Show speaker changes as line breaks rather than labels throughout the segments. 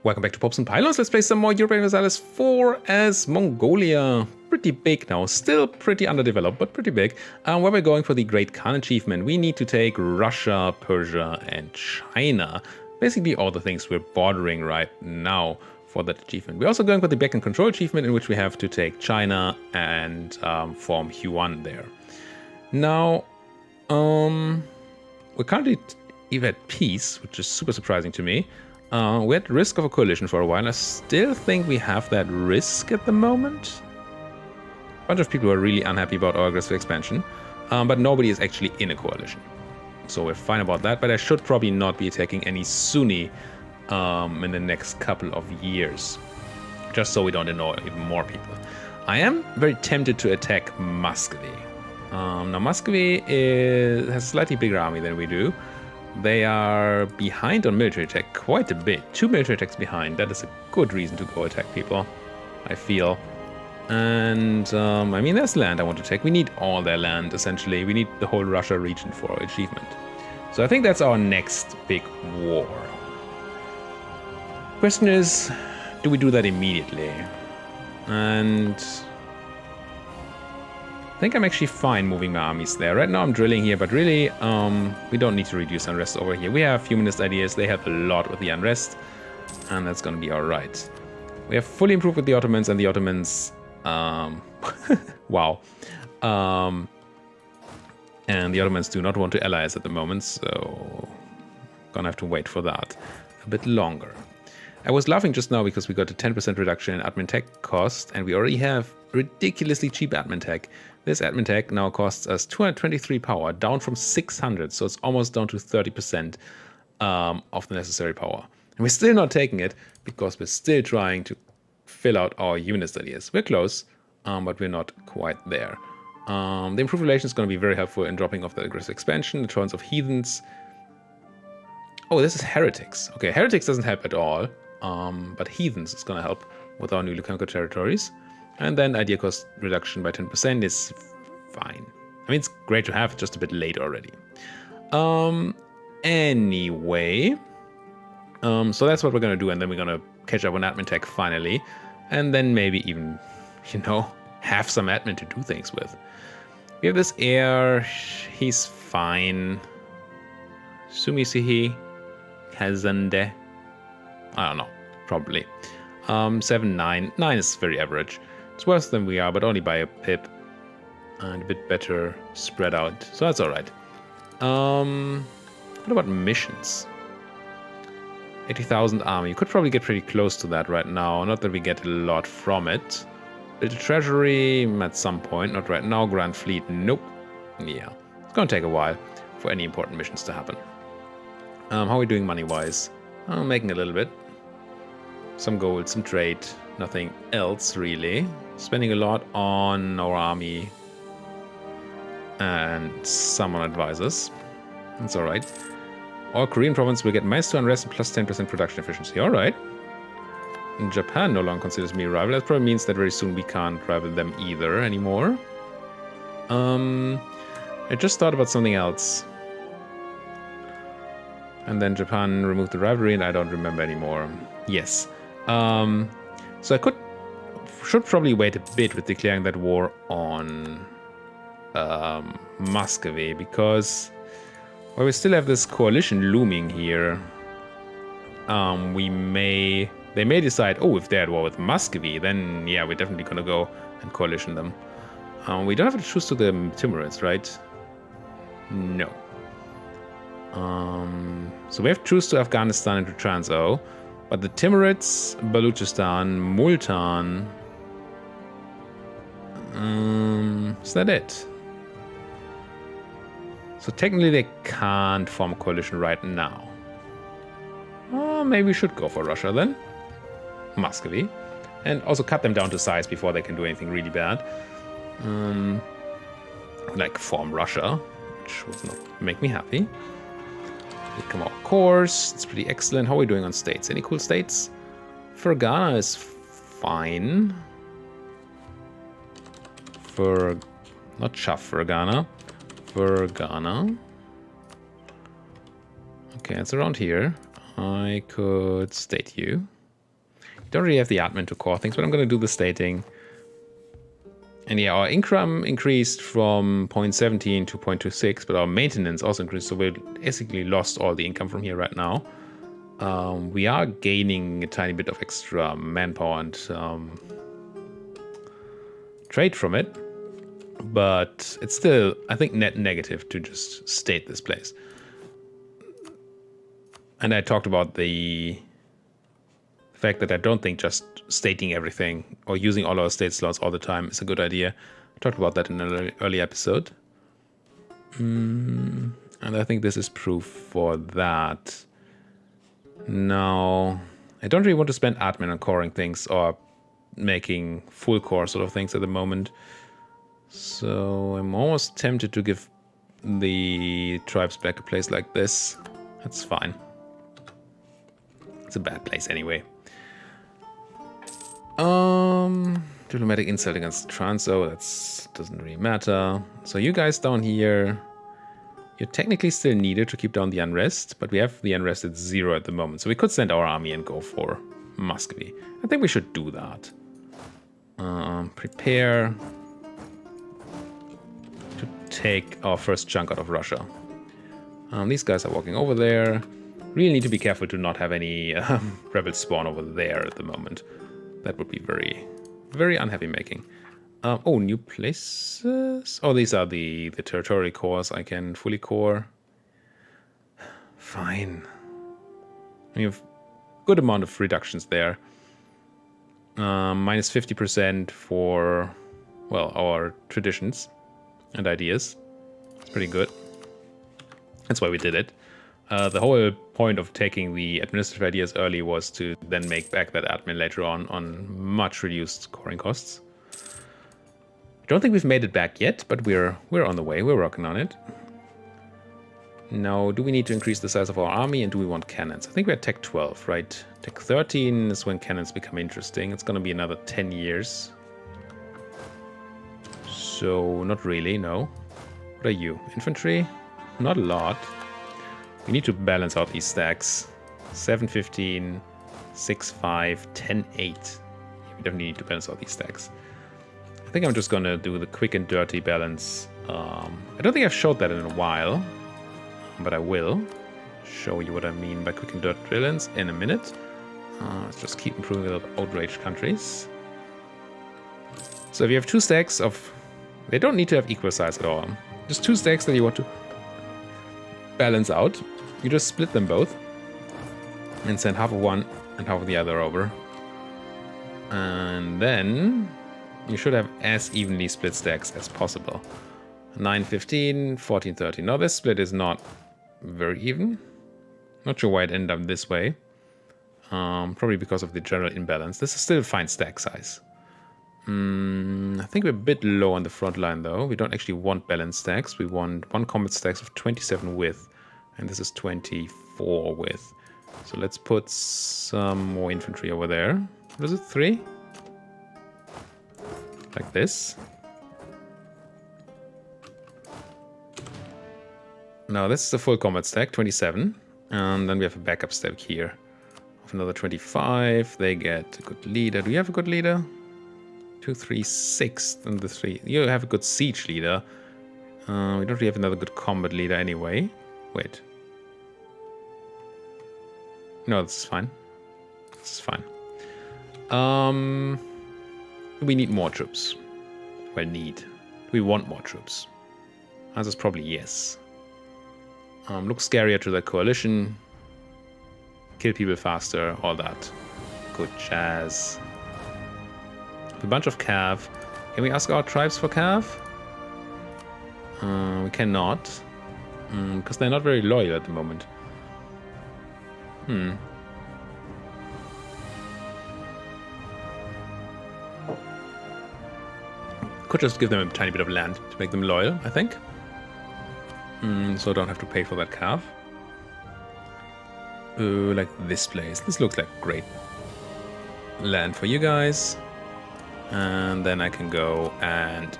Welcome back to Popes and Pylons. Let's play some more Europa Universalis IV as Mongolia. Pretty big now, still pretty underdeveloped, but pretty big. Where we're going for the Great Khan achievement, we need to take Russia, Persia, and China. Basically all the things we're bordering right now for that achievement. We're also going for the Back and Control achievement, in which we have to take China and form Huan there. Now, we're currently even at peace, which is super surprising to me. We're at risk of a coalition for a while. I still think we have that risk at the moment. A bunch of people are really unhappy about our aggressive expansion, but nobody is actually in a coalition. So we're fine about that, but I should probably not be attacking any Sunni in the next couple of years, just so we don't annoy even more people. I am very tempted to attack Muscovy. Now Muscovy has a slightly bigger army than we do. They are behind on military attack quite a bit. 2 military attacks behind. That is a good reason to go attack people, I feel. And, I mean, there's land I want to take. We need all their land, essentially. We need the whole Russia region for our achievement. So I think that's our next big war. Question is, do we do that immediately? And I think I'm actually fine moving my armies there. Right now I'm drilling here, but really, we don't need to reduce unrest over here. We have humanist ideas. They help a lot with the unrest, and that's going to be all right. We have fully improved with the Ottomans, and the Ottomans, wow. And the Ottomans do not want to ally us at the moment, so gonna have to wait for that a bit longer. I was laughing just now because we got a 10% reduction in admin tech cost, and we already have ridiculously cheap admin tech. This admin tech now costs us 223 power, down from 600, so it's almost down to 30% of the necessary power. And we're still not taking it because we're still trying to fill out our unit ideas. We're close, but we're not quite there. The improved relations is going to be very helpful in dropping off the aggressive expansion, the tolerance of heathens. Oh, this is heretics. Okay, heretics doesn't help at all, but heathens is going to help with our newly conquered territories. And then idea cost reduction by 10% is fine. I mean, it's great to have, it's just a bit late already. Anyway, so that's what we're going to do, and then we're going to catch up on admin tech finally, and then maybe even, you know, have some admin to do things with. We have this heir, he's fine. Sumisihi, Kazande, I don't know, probably. 7, 9. 9 is very average. It's worse than we are, but only by a pip. And a bit better spread out. So that's alright. What about missions? 80,000 army. You could probably get pretty close to that right now. Not that we get a lot from it. Little treasury at some point. Not right now. Grand Fleet. Nope. Yeah. It's going to take a while for any important missions to happen. How are we doing money-wise? Making a little bit. Some gold, some trade. Nothing else, really. Spending a lot on our army and some on advisors. That's alright. All Korean province will get -2 unrest and plus 10% production efficiency. Alright. Japan no longer considers me a rival. That probably means that very soon we can't rival them either anymore. I just thought about something else. And then Japan removed the rivalry and I don't remember anymore. Yes. So I should probably wait a bit with declaring that war on Muscovy, because while we still have this coalition looming here, they may decide, oh, if they're at war with Muscovy, then yeah, we're definitely gonna go and coalition them. We don't have to choose to the Timurids, right? No. So we have to choose to Afghanistan and to Transo. But the Timurids, Baluchistan, Multan, is that it? So technically they can't form a coalition right now. Maybe we should go for Russia then. Muscovy. And also cut them down to size before they can do anything really bad. Like form Russia, which would not make me happy. Become our course. It's pretty excellent. How are we doing on states? Any cool states? Fergana is fine. Not Shaf Fergana. Fergana. Okay, it's around here. I could state you. Don't really have the admin to core things, but I'm going to do the stating. And yeah, our income increased from 0.17 to 0.26, but our maintenance also increased, so we basically lost all the income from here right now. We are gaining a tiny bit of extra manpower and trade from it, but it's still, I think, net negative to just state this place. And I talked about the fact that I don't think just stating everything or using all our state slots all the time is a good idea. I talked about that in an early episode. And I think this is proof for that. Now, I don't really want to spend admin on coring things or making full core sort of things at the moment. So I'm almost tempted to give the tribes back a place like this. That's fine. It's a bad place anyway. Diplomatic insult against Transo, that doesn't really matter. So you guys down here, you're technically still needed to keep down the unrest, but we have the unrest at 0 at the moment. So we could send our army and go for Muscovy. I think we should do that. Prepare to take our first chunk out of Russia. These guys are walking over there. Really need to be careful to not have any rebels spawn over there at the moment. That would be very, very unhappy making. Oh, new places? Oh, these are the territory cores I can fully core. Fine. We have good amount of reductions there. Minus 50% for, well, our traditions and ideas. It's pretty good. That's why we did it. The whole point of taking the administrative ideas early was to then make back that admin later on much reduced coring costs. I don't think we've made it back yet, but we're on the way. We're working on it. Now, do we need to increase the size of our army, and do we want cannons? I think we're at Tech 12, right? Tech 13 is when cannons become interesting. It's going to be another 10 years. So, not really, no. What are you? Infantry? Not a lot. We need to balance out these stacks. 715, 65, 10, 8. We definitely need to balance out these stacks. I think I'm just gonna do the quick and dirty balance. I don't think I've showed that in a while, but I will show you what I mean by quick and dirty balance in a minute. Let's just keep improving the outraged countries. So if you have 2 stacks of... They don't need to have equal size at all. Just 2 stacks that you want to balance out. You just split them both and send half of one and half of the other over. And then you should have as evenly split stacks as possible. 9-15, 14-13. Now this split is not very even. Not sure why it ended up this way. Probably because of the general imbalance. This is still a fine stack size. I think we're a bit low on the front line though. We don't actually want balanced stacks. We want 1 combat stacks of 27 width. And this is 24 width. So let's put some more infantry over there. What is it? 3? Like this. Now this is the full combat stack, 27. And then we have a backup stack here of another 25. They get a good leader. Do you have a good leader? 2, 3, 6. And the 3. You have a good siege leader. We don't really have another good combat leader anyway. Wait. No, this is fine. This is fine. We need more troops. Well, need. Do we want more troops? Answer is probably yes. Look scarier to the coalition. Kill people faster. All that. Good jazz. A bunch of cav. Can we ask our tribes for cav? We cannot. Because they're not very loyal at the moment. Could just give them a tiny bit of land to make them loyal, I think. So I don't have to pay for that cav. Like this place. This looks like great land for you guys. And then I can go and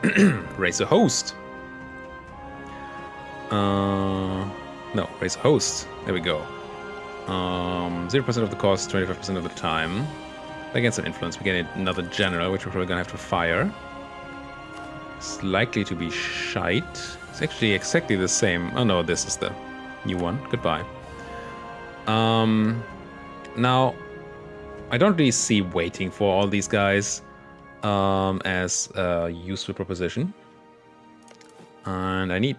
raise a host. No, raise a host. There we go. 0% of the cost, 25% of the time. Against some influence, we get another general, which we're probably gonna have to fire. It's likely to be shite. It's actually exactly the same. Oh no, this is the new one. Goodbye. Now, I don't really see waiting for all these guys as a useful proposition. And I need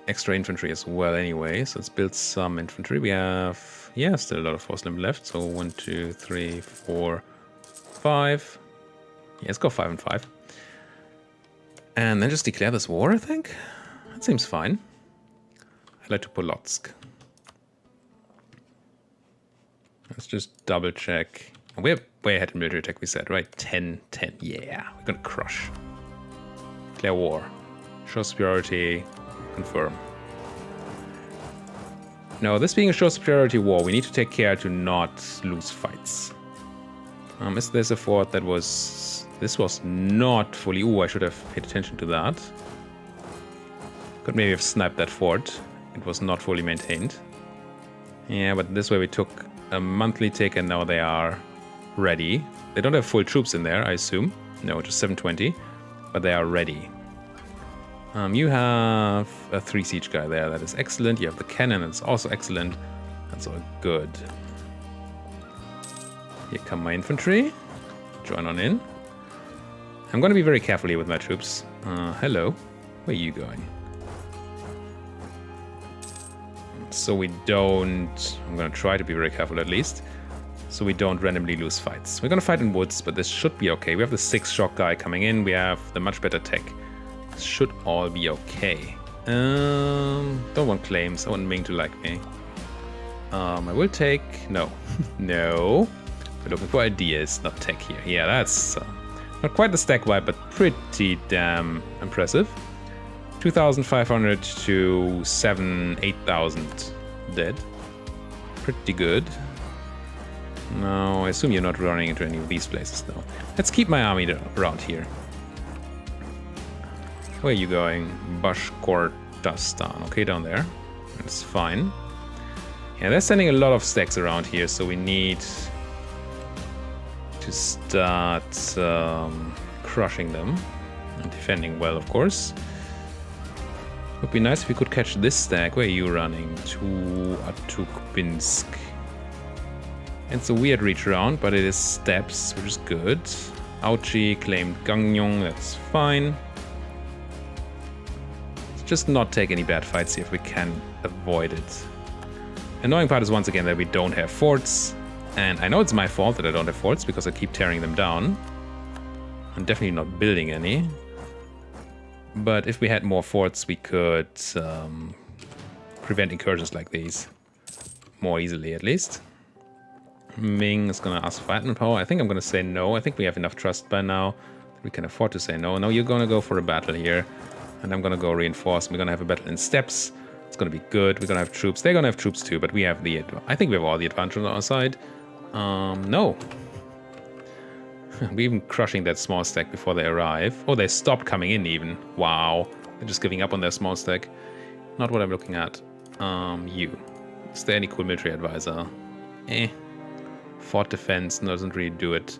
extra infantry as well anyway, so let's build some infantry. We have, yeah, still a lot of force limit left. So 1, 2, 3, 4, 5. Yeah, let's go 5 and 5. And then just declare this war, I think. That seems fine. I'd like to Polotsk. Let's just double check. We're way ahead in military attack, we said, right? 10, 10. Yeah, we're gonna crush. Declare war. Show superiority. Confirm. Now, this being a show superiority war, we need to take care to not lose fights. Is this a fort that was... This was not fully... Ooh, I should have paid attention to that. Could maybe have sniped that fort. It was not fully maintained. Yeah, but this way we took a monthly tick and now they are ready. They don't have full troops in there, I assume. No, just 720. But they are ready. You have a 3 siege guy there. That is excellent. You have the cannon. That's also excellent. That's all good. Here come my infantry. Join on in. I'm going to be very careful here with my troops. Hello. Where are you going? So we don't... I'm going to try to be very careful at least. So we don't randomly lose fights. We're going to fight in woods, but this should be okay. We have the 6 shock guy coming in. We have the much better tech. This should all be okay. Don't want claims. I want Ming to like me. I will take... No. No. We're looking for ideas, not tech here. Yeah, that's not quite the stack vibe, but pretty damn impressive. 2,500 to 8,000 dead. Pretty good. No, I assume you're not running into any of these places, though. Let's keep my army around here. Where are you going? Bashkortostan. Okay, down there. That's fine. Yeah, they're sending a lot of stacks around here, so we need to start crushing them. And defending well, of course. Would be nice if we could catch this stack. Where are you running? To Atukpinsk. It's a weird reach around, but it is steps, which is good. Auchi claimed Gangneung, that's fine. Let's just not take any bad fights here if we can avoid it. Annoying part is once again that we don't have forts. And I know it's my fault that I don't have forts because I keep tearing them down. I'm definitely not building any. But if we had more forts, we could prevent incursions like these more easily, at least. Ming is going to ask for admin power. I think I'm going to say no. I think we have enough trust by now that we can afford to say no. No, you're going to go for a battle here. And I'm going to go reinforce. We're going to have a battle in steps. It's going to be good. We're going to have troops. They're going to have troops too, but we have the... I think we have all the advantage on our side. No. We're even crushing that small stack before they arrive. Oh, they stopped coming in even. Wow. They're just giving up on their small stack. Not what I'm looking at. You. Is there any cool military advisor? Fort defense doesn't really do it.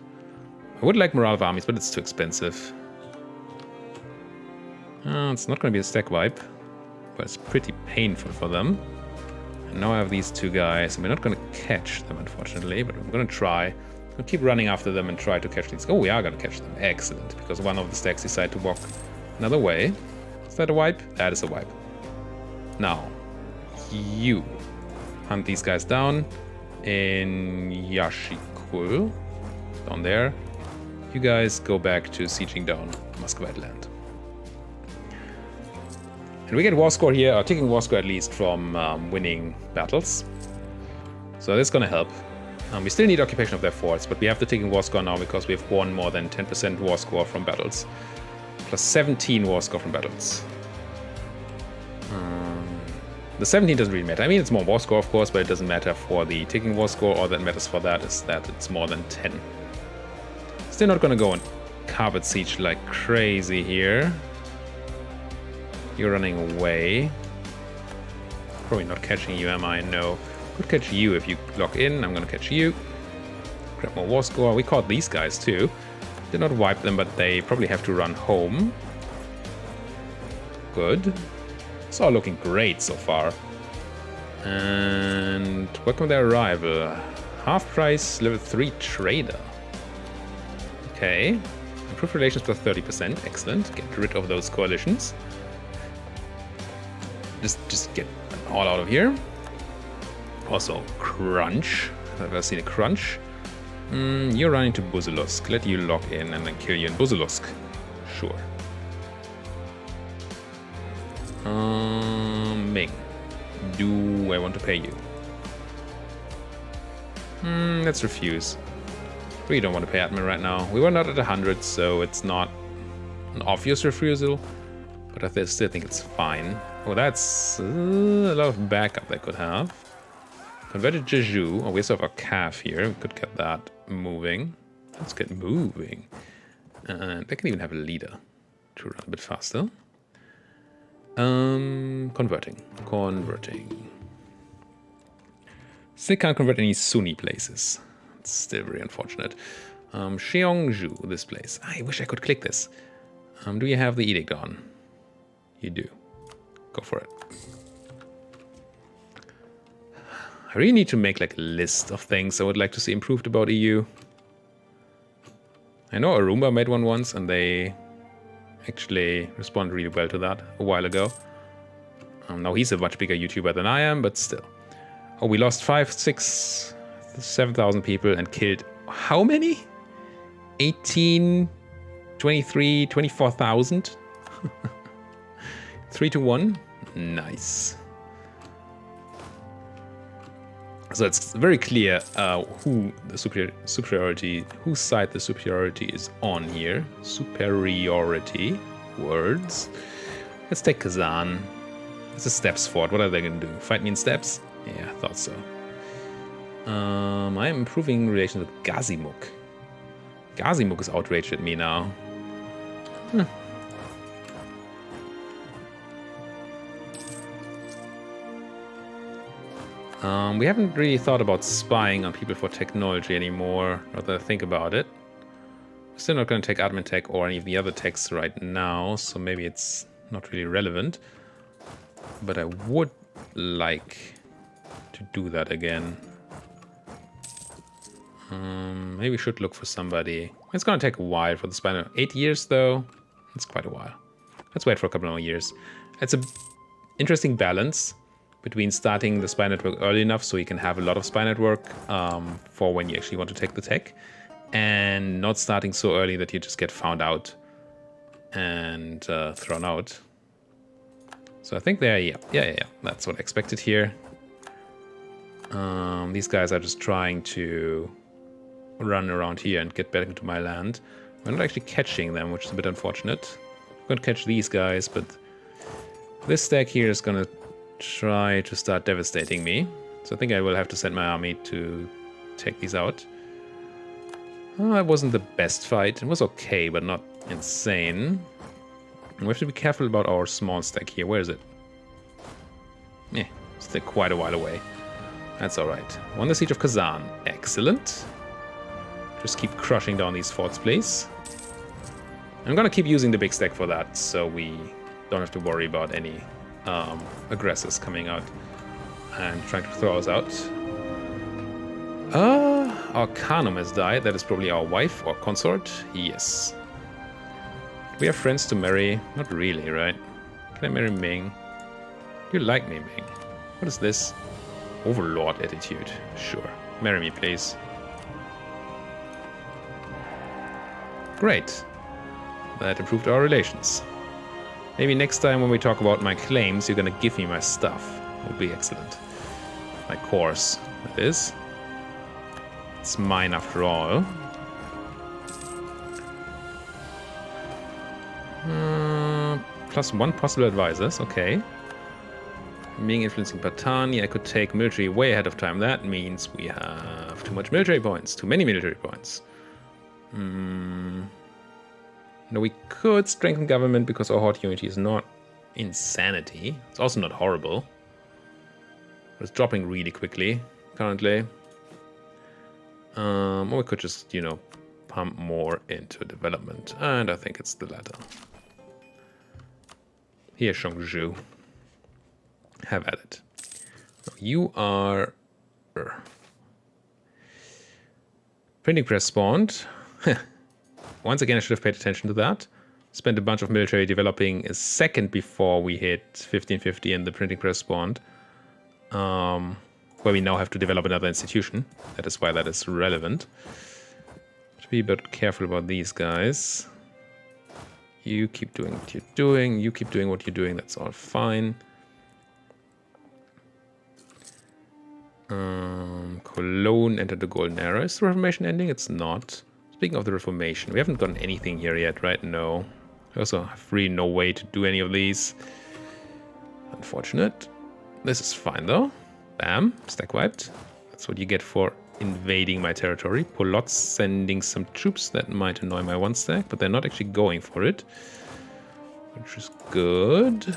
I would like morale of armies, but it's too expensive. It's not going to be a stack wipe, but it's pretty painful for them. And now I have these 2 guys, and we're not going to catch them, unfortunately, but I'm going to try. We'll keep running after them and try to catch these. Oh, we are going to catch them. Excellent, because one of the stacks decided to walk another way. Is that a wipe? That is a wipe. Now, you hunt these guys down in Yashikul, down there. You guys go back to sieging down Muscovite land. And we get war score here, or taking war score at least, from winning battles. So that's going to help. We still need occupation of their forts, but we have the taking war score now because we have won more than 10% war score from battles. Plus 17 war score from battles. The 17 doesn't really matter. I mean, it's more war score, of course, but it doesn't matter for the taking war score. All that matters for that is that it's more than 10. Still not going to go and carpet siege like crazy here. You're running away. Probably not catching you, am I? No. Could catch you if you lock in. I'm going to catch you. Grab more war score. We caught these guys too. Did not wipe them, but they probably have to run home. Good. It's all looking great so far. And welcome their arrival. Half price level 3 trader. Okay. Improve relations for 30%. Excellent. Get rid of those coalitions. Just get them all out of here. Also, crunch. I've never seen a crunch. You're running to Buzulusk. Let you lock in and then kill you in Buzulusk. Sure. Ming. Do I want to pay you? Let's refuse. We don't want to pay admin right now. We were not at 100, so it's not an obvious refusal. But I still think it's fine. Oh, that's a lot of backup they could have. Converted Jeju. Oh, we also have a calf here. We could get that moving. Let's get moving. And they can even have a leader to run a bit faster. Converting. Still can't convert any Sunni places. It's still very unfortunate. Cheongju, this place. I wish I could click this. Do you have the edict on? You do. Go for it. I really need to make like a list of things I would like to see improved about EU. I know Arumba made one once and they actually responded really well to that a while ago. Now he's a much bigger YouTuber than I am, but still. Oh, we lost 7,000 people and killed how many? 18, 23, 24,000? 3-1? Nice. So it's very clear who the superiority, whose side the superiority is on here. Superiority words. Let's take Kazan. It's a steps fort. What are they going to do? Fight me in steps? Yeah, I thought so. I am improving relations with Gazimuk. Gazimuk is outraged at me now. We haven't really thought about spying on people for technology anymore, now that I think about it. We're still not going to take admin tech or any of the other techs right now, so maybe it's not really relevant. But I would like to do that again. Maybe we should look for somebody. It's going to take a while for the spy. 8 years though, it's quite a while. Let's wait for a couple more years. It's an interesting balance between starting the spy network early enough so you can have a lot of spy network for when you actually want to take the tech, and not starting so early that you just get found out and thrown out. So I think they're, yeah, that's what I expected here. These guys are just trying to run around here and get back into my land. We're not actually catching them, which is a bit unfortunate. We're going to catch these guys, but this stack here is going to try to start devastating me. So I think I will have to send my army to take these out. Oh, it wasn't the best fight. It was okay, but not insane. We have to be careful about our small stack here. Where is it? Yeah, still quite a while away. That's alright. Won the siege of Kazan. Excellent. Just keep crushing down these forts, please. I'm gonna keep using the big stack for that, so we don't have to worry about any aggressors coming out and trying to throw us out. Our Khanum has died. That is probably our wife or consort. Yes. We have friends to marry. Not really, right? Can I marry Ming? You like me, Ming. What is this? Overlord attitude. Sure. Marry me, please. Great. That improved our relations. Maybe next time when we talk about my claims, you're gonna give me my stuff. That would be excellent. My course, that is. It's mine after all. +1 possible advisors, okay. Being influencing Patani, I could take military way ahead of time. That means we have too much military points, too many military points. No, we could strengthen government because our horde unity is not insanity. It's also not horrible. But it's dropping really quickly currently. Or we could just, you know, pump more into development. And I think it's the latter. Here, Shangzhou. Have at it. You are... Printing press spawned. Once again, I should have paid attention to that. Spent a bunch of military developing a second before we hit 1550 and the printing press spawned. Where we now have to develop another institution. That is why that is relevant. To be a bit careful about these guys. You keep doing what you're doing. You keep doing what you're doing. That's all fine. Cologne entered the Golden Era. Is the Reformation ending? It's not. Speaking of the Reformation, we haven't gotten anything here yet, right? No. I also have really no way to do any of these. Unfortunate. This is fine though. Bam. Stack wiped. That's what you get for invading my territory. Polotsk sending some troops that might annoy my one stack, but they're not actually going for it. Which is good.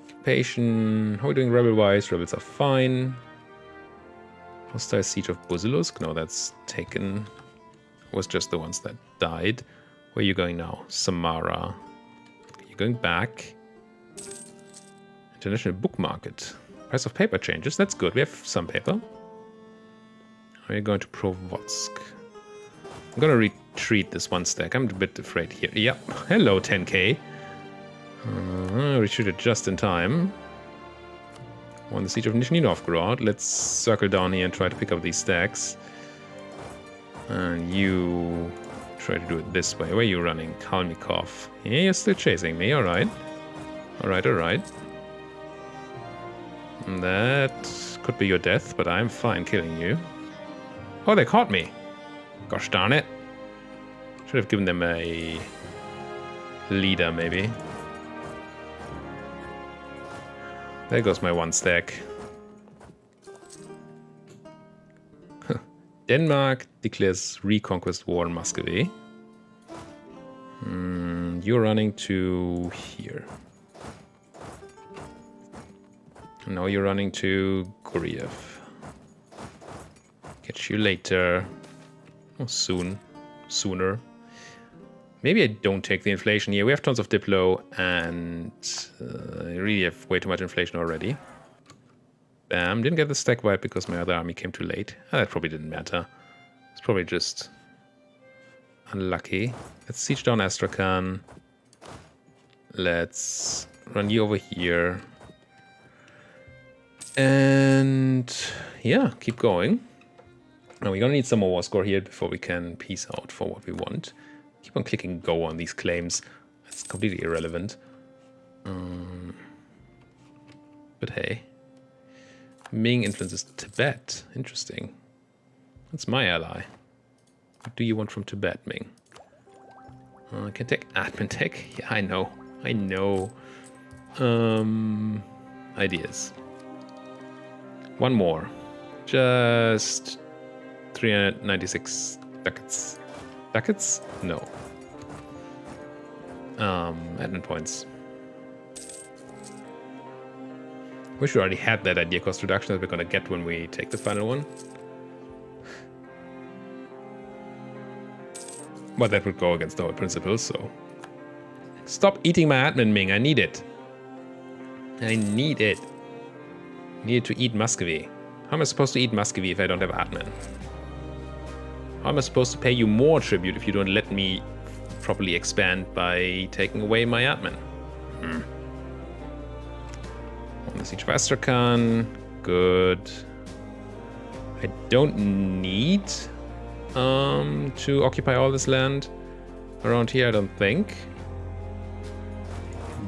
Occupation. How are we doing rebel-wise? Rebels are fine. Hostile siege of Buzilusk. No, that's taken. It was just the ones that died. Where are you going now? Samara. You're going back. International book market. Price of paper changes. That's good. We have some paper. Are you going to Provotsk? I'm going to retreat this one stack. I'm a bit afraid here. Yep. Hello, 10k. Retreated just in time. Won the siege of Nizhny Novgorod. Let's circle down here and try to pick up these stacks. And you try to do it this way. Where are you running? Kalmykov. Yeah, you're still chasing me. Alright. Alright, alright. That could be your death, but I'm fine killing you. Oh, they caught me. Gosh darn it. Should have given them a leader, maybe. There goes my one stack. Denmark declares reconquest war on Muscovy. You're running to here. Now you're running to Guriev. Catch you later. Or soon. Sooner. Maybe I don't take the inflation here. We have tons of Diplo and I really have way too much inflation already. Bam. Didn't get the stack wipe because my other army came too late. That probably didn't matter. It's probably just unlucky. Let's siege down Astrakhan. Let's run you over here. And yeah, keep going. Now we're gonna need some more war score here before we can peace out for what we want. Keep on clicking go on these claims. That's completely irrelevant. But hey. Ming influences Tibet. Interesting. That's my ally. What do you want from Tibet, Ming? I can take admin tech. Yeah, I know. I know. Ideas. One more. Just 396 ducats. Ducats? No. Admin points. Wish we already had that idea cost reduction that we're gonna get when we take the final one. But that would go against our principles, so... Stop eating my admin, Ming. I need it. I need it. I need to eat Muscovy. How am I supposed to eat Muscovy if I don't have admin? How am I supposed to pay you more tribute if you don't let me properly expand by taking away my admin? On the siege of Astrakhan. Good. I don't need to occupy all this land around here, I don't think.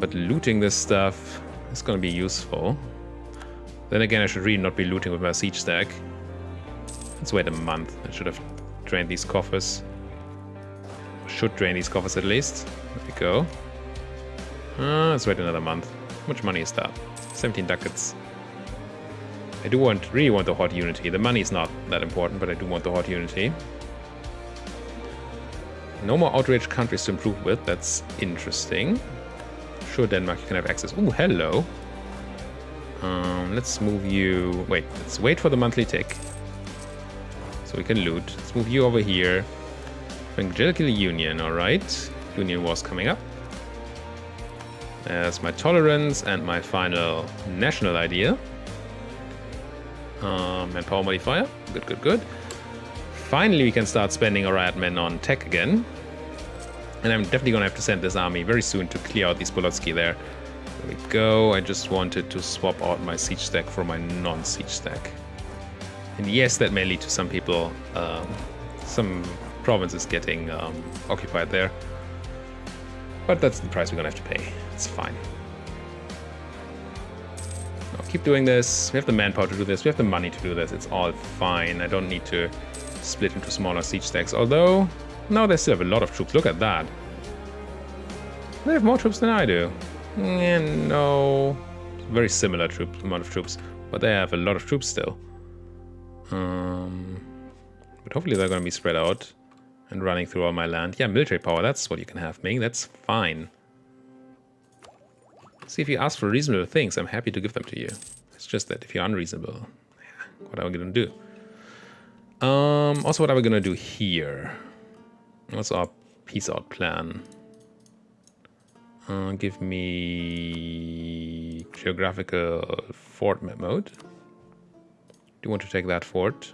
But looting this stuff is going to be useful. Then again, I should really not be looting with my siege stack. Let's wait a month. I should have drained these coffers. Should drain these coffers at least. There we go. Let's wait another month. How much money is that? 17 ducats. I do really want the hot unity. The money is not that important, but I do want the hot unity. No more outraged countries to improve with. That's interesting. Sure, Denmark, you can have access. Ooh, hello. Let's move you... Wait, let's wait for the monthly tick. so we can loot. Let's move you over here. Evangelical Union, alright. Union War's coming up. There's my tolerance and my final national idea. Manpower modifier. Good, good, good. Finally, we can start spending our admin on tech again. And I'm definitely going to have to send this army very soon to clear out these Polotski there. There we go. I just wanted to swap out my siege stack for my non-siege stack. And yes, that may lead to some people, some provinces getting occupied there. But that's the price we're going to have to pay. It's fine. I'll keep doing this. We have the manpower to do this. We have the money to do this. It's all fine. I don't need to split into smaller siege stacks. Although, no, they still have a lot of troops. Look at that. They have more troops than I do. No. Very similar amount of troops. But they have a lot of troops still. But hopefully they're going to be spread out and running through all my land. Yeah, military power. That's what you can have, Ming. That's fine. See, if you ask for reasonable things, I'm happy to give them to you. It's just that if you're unreasonable, yeah, what are we going to do? Also, what are we going to do here? What's our peace out plan? Give me geographical fort map mode. Do you want to take that fort?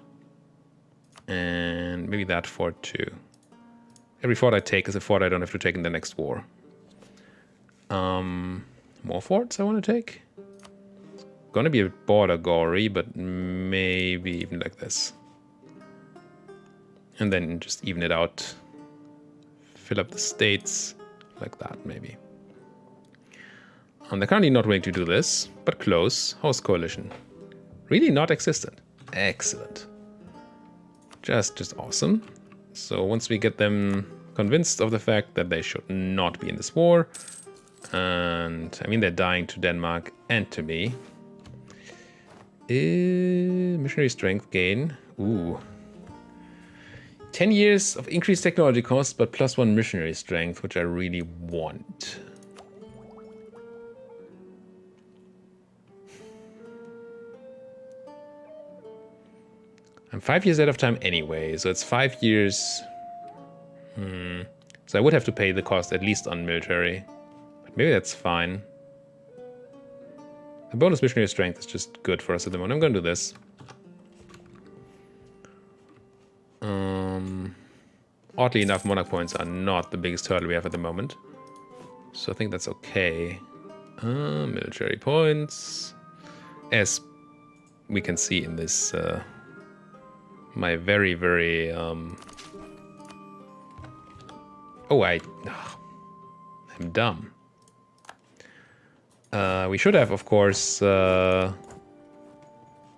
And maybe that fort too. Every fort I take is a fort I don't have to take in the next war. More forts I want to take? It's gonna be a border gory, but maybe even like this. And then just even it out. Fill up the states like that, maybe. They're currently not willing to do this, but close. Host coalition. Really not existent. Excellent. Just awesome. So once we get them convinced of the fact that they should not be in this war, and I mean they're dying to Denmark and to me. Missionary strength gain. Ooh. 10 years of increased technology cost, but +1 missionary strength, which I really want. I'm 5 years out of time anyway, so it's 5 years. So I would have to pay the cost at least on military. But maybe that's fine. The bonus missionary strength is just good for us at the moment. I'm going to do this. Oddly enough, monarch points are not the biggest hurdle we have at the moment. So I think that's okay. Military points. As we can see in this... my very, very... I'm dumb. We should have, of course,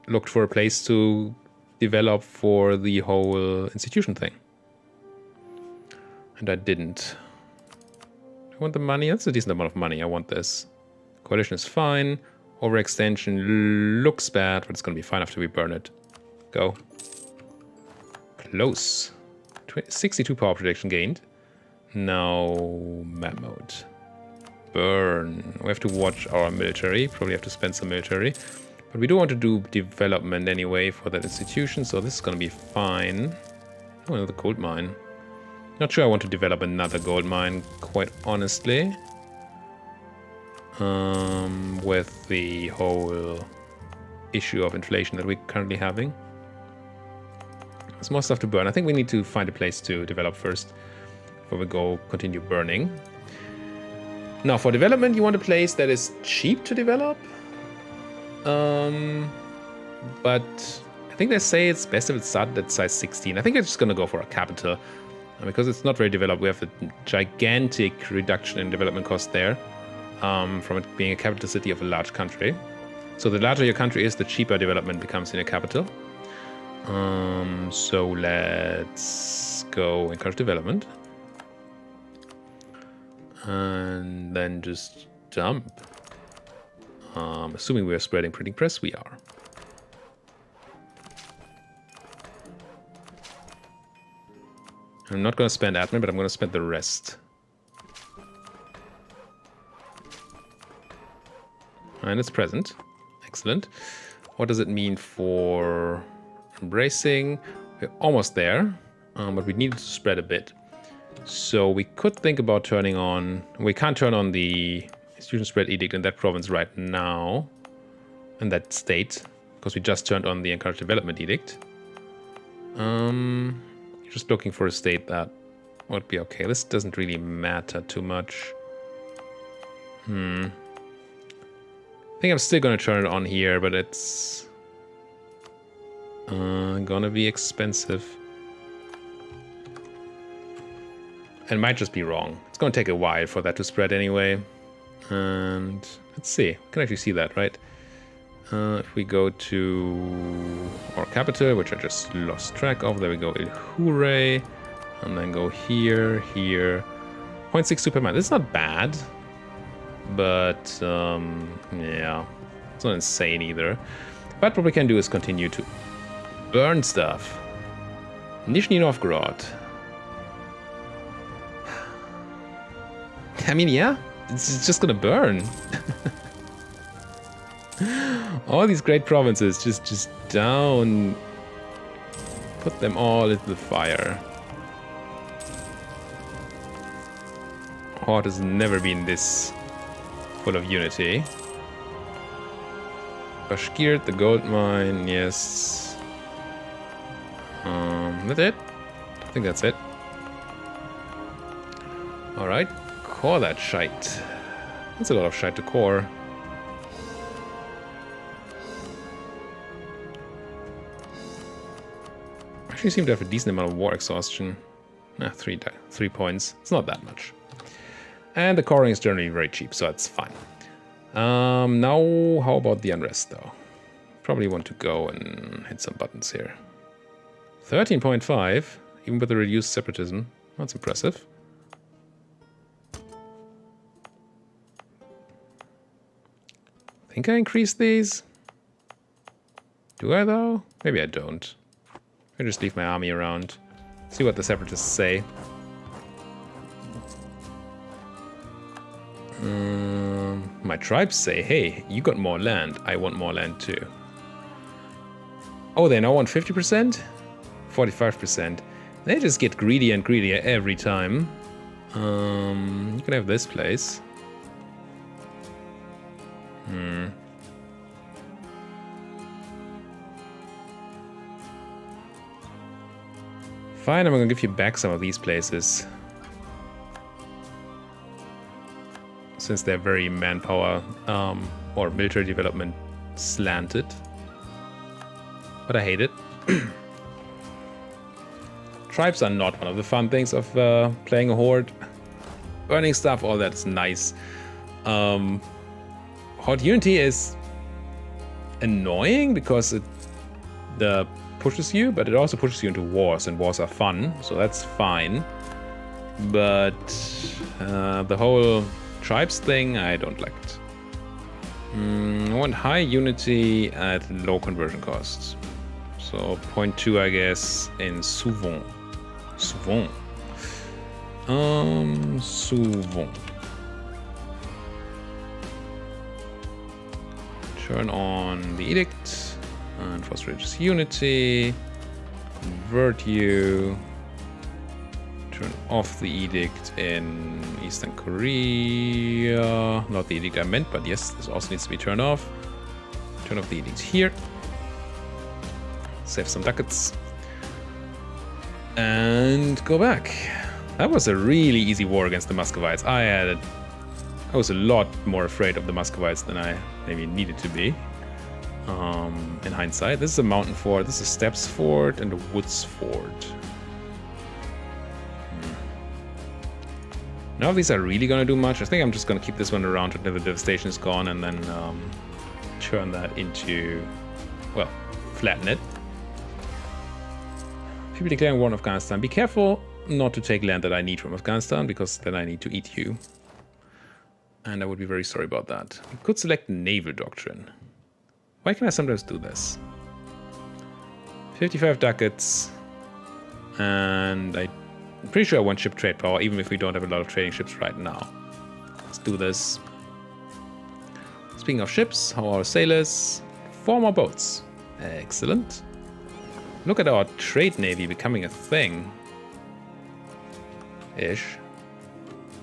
looked for a place to develop for the whole institution thing. And I didn't. I want the money. That's a decent amount of money. I want this. Coalition is fine. Overextension looks bad, but it's going to be fine after we burn it. Go. Close. 62 power projection gained. Now map mode. Burn. We have to watch our military. Probably have to spend some military. But we do want to do development anyway for that institution, so this is going to be fine. Oh, another gold mine. Not sure I want to develop another gold mine, quite honestly. With the whole issue of inflation that we're currently having. There's more stuff to burn. I think we need to find a place to develop first before we go continue burning. Now, for development, you want a place that is cheap to develop. But I think they say it's best if it started at size 16. I think I'm just going to go for a capital. Because it's not very developed, we have a gigantic reduction in development cost there. From it being a capital city of a large country. So the larger your country is, the cheaper development becomes in a capital. So let's go encourage development. And then just dump. Assuming we're spreading printing press, we are. I'm not going to spend admin, but I'm going to spend the rest. And it's present. Excellent. What does it mean for embracing? We We're almost there, but we need to spread a bit. So we could think about turning on... We can't turn on the institution spread edict in that province right now, in that state, because we just turned on the encourage development edict. Just looking for a state that would be okay. This doesn't really matter too much. I think I'm still going to turn it on here, but it's gonna be expensive. And might just be wrong. It's going to take a while for that to spread anyway. And let's see. We can actually see that, right? If we go to our capital, which I just lost track of. There we go. Hooray. And then go here, here. 0.62 per month. It's not bad. But, yeah. It's not insane either. But what we can do is continue to burn stuff. Nizhny Novgorod. I mean, yeah, it's just gonna burn. All these great provinces, just down. Put them all into the fire. Horde has never been this full of unity. Bashkirt, the gold mine, yes. That's it? I think that's it. Alright. Core that shite. That's a lot of shite to core. Actually seem to have a decent amount of war exhaustion. Nah, 3 points. It's not that much. And the coring is generally very cheap, so it's fine. Now, how about the unrest, though? Probably want to go and hit some buttons here. 13.5, even with the reduced separatism. That's impressive. Think I increase these? Do I, though? Maybe I don't. I just leave my army around. See what the separatists say. My tribes say, hey, you got more land. I want more land too. Oh, they now want 50%? 45%. They just get greedier and greedier every time. You can have this place. Fine, I'm gonna give you back some of these places. Since they're very manpower or military development slanted. But I hate it. Tribes are not one of the fun things of playing a horde. Burning stuff, all that's nice. Horde unity is annoying because it pushes you, but it also pushes you into wars, and wars are fun, so that's fine. But the whole tribes thing, I don't like it. I want high unity at low conversion costs. So 0.2, I guess, in Souvon. Souvon. Souvon. Turn on the edict and foster religious unity. Convert you. Turn off the edict in Eastern Korea. Not the edict I meant, but yes, this also needs to be turned off. Turn off the edict here. Save some ducats. And go back. That was a really easy war against the Muscovites. I was a lot more afraid of the Muscovites than I maybe needed to be. In hindsight, this is a mountain fort, this is a steppes fort, and a woods fort. None of these are really gonna do much. I think I'm just gonna keep this one around until the devastation is gone, and then turn that into, well, flatten it. People declaring war on Afghanistan. Be careful not to take land that I need from Afghanistan, because then I need to eat you. And I would be very sorry about that. We could select naval doctrine. Why can I sometimes do this? 55 ducats. And I'm pretty sure I want ship trade power, even if we don't have a lot of trading ships right now. Let's do this. Speaking of ships, how are our sailors? 4 more boats. Excellent. Look at our trade navy becoming a thing. Ish.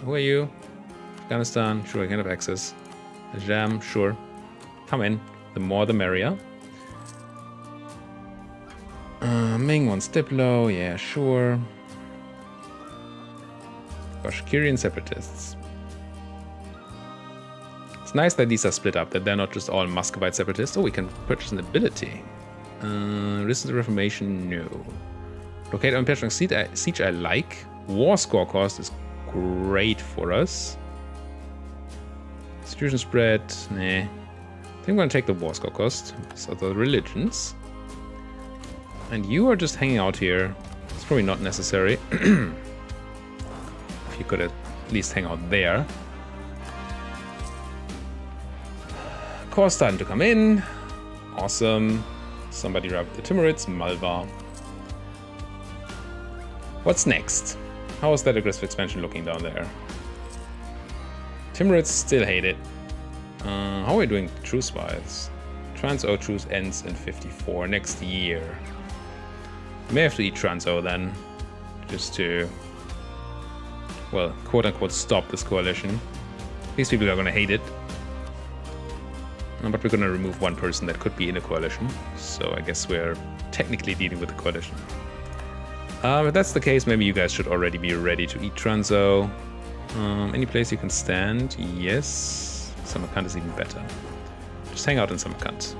Who are you? Afghanistan. Sure, you can have access. Jam. Sure. Come in. The more the merrier. Ming wants Diplo. Yeah, sure. Bashkirian separatists. It's nice that these are split up, that they're not just all Muscovite separatists. Oh, we can purchase an ability. Resist the Reformation, no. Locate on Petrong Siege, I like. War score cost is great for us. Institution spread, nah. I think I'm gonna take the war score cost. So the religions. And you are just hanging out here. It's probably not necessary. If you could at least hang out there. Core starting to come in. Awesome. Somebody grabbed the Timurids, Malva. What's next? How is that aggressive expansion looking down there? Timurids still hate it. How are we doing truce-wise? Trans-O truce ends in 54 next year. We may have to eat Trans-O then. Just to, well, quote-unquote stop this coalition. These people are going to hate it. But we're going to remove one person that could be in a coalition. So I guess we're technically dealing with a coalition. If that's the case, maybe you guys should already be ready to eat Transo. Any place you can stand? Yes. Samarkand is even better. Just hang out in Samarkand.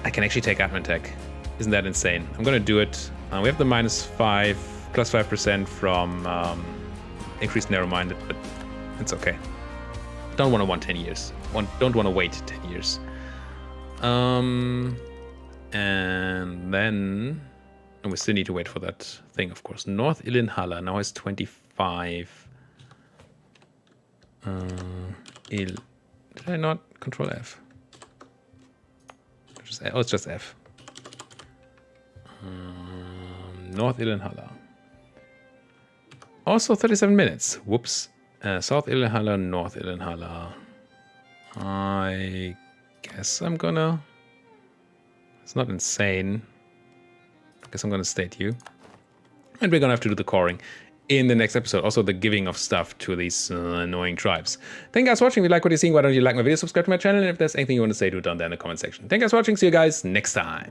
I can actually take admin tech. Isn't that insane? I'm going to do it. We have the -5, +5% from increased narrow-minded, but it's okay. Don't want to wait 10 years. Don't want to wait 10 years. And then... And we still need to wait for that thing, of course. North Ilinhala now has 25. Did I not control F? Oh, it's just F. North Ilinhala. Also 37 minutes. Whoops. South Ilinhala, North Ilinhala. I guess I'm gonna... It's not insane. I guess I'm gonna state you. And we're gonna have to do the coring in the next episode. Also the giving of stuff to these annoying tribes. Thank you guys for watching. If you like what you're seeing, why don't you like my video, subscribe to my channel, and if there's anything you want to say, do it down there in the comment section. Thank you guys for watching. See you guys next time.